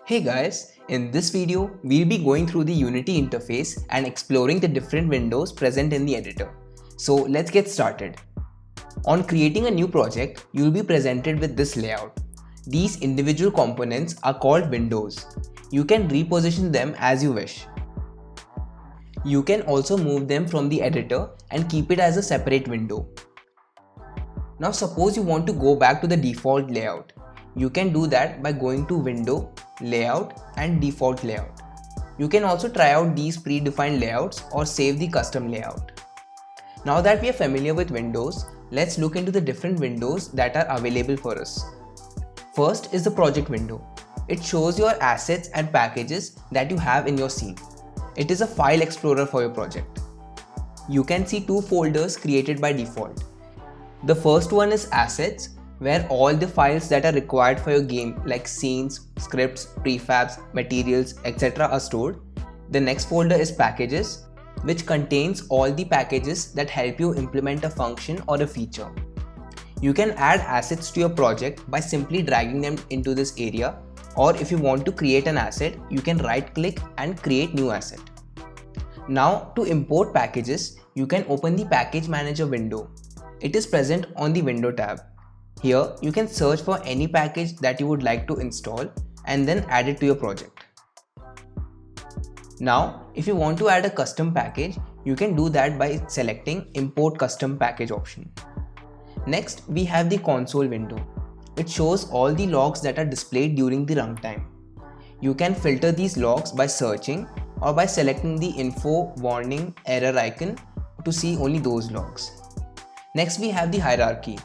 Hey guys, in this video, we'll be going through the Unity interface and exploring the different windows present in the editor. So let's get started. On creating a new project, you'll be presented with this layout. These individual components are called windows. You can reposition them as you wish. You can also move them from the editor and keep it as a separate window. Now suppose you want to go back to the default layout. You can do that by going to Window, Layout and Default Layout. You can also try out these predefined layouts or save the custom layout. Now that we are familiar with windows, let's look into the different windows that are available for us. First is the project window. It shows your assets and packages that you have in your scene. It is a file explorer for your project. You can see two folders created by default. The first one is Assets, where all the files that are required for your game like scenes, scripts, prefabs, materials, etc. are stored. The next folder is Packages, which contains all the packages that help you implement a function or a feature. You can add assets to your project by simply dragging them into this area, or if you want to create an asset, you can right click and create new asset. Now to import packages, you can open the Package Manager window. It is present on the Window tab. Here, you can search for any package that you would like to install and then add it to your project. Now, if you want to add a custom package, you can do that by selecting Import Custom Package option. Next, we have the console window. It shows all the logs that are displayed during the runtime. You can filter these logs by searching or by selecting the info, warning, error icon to see only those logs. Next, we have the hierarchy.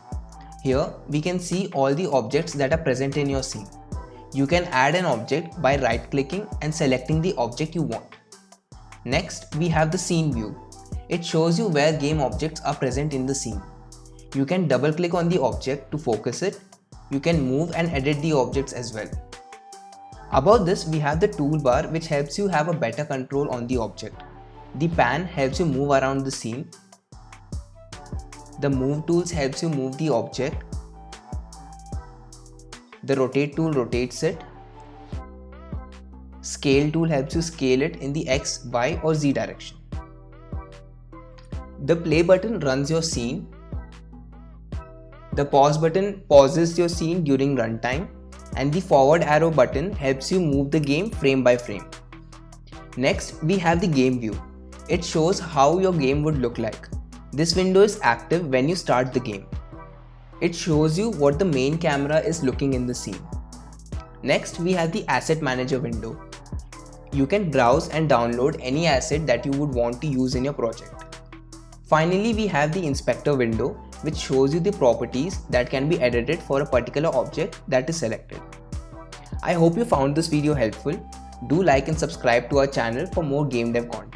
Here, we can see all the objects that are present in your scene. You can add an object by right-clicking and selecting the object you want. Next, we have the scene view. It shows you where game objects are present in the scene. You can double-click on the object to focus it. You can move and edit the objects as well. Above this, we have the toolbar, which helps you have a better control on the object. The pan helps you move around the scene. The move tools helps you move the object. The rotate tool rotates it. Scale tool helps you scale it in the X, Y or Z direction. The play button runs your scene. The pause button pauses your scene during runtime, and the forward arrow button helps you move the game frame by frame. Next, we have the game view. It shows how your game would look like. This window is active when you start the game. It shows you what the main camera is looking in the scene. Next, we have the Asset Manager window. You can browse and download any asset that you would want to use in your project. Finally, we have the Inspector window, which shows you the properties that can be edited for a particular object that is selected. I hope you found this video helpful. Do like and subscribe to our channel for more game dev content.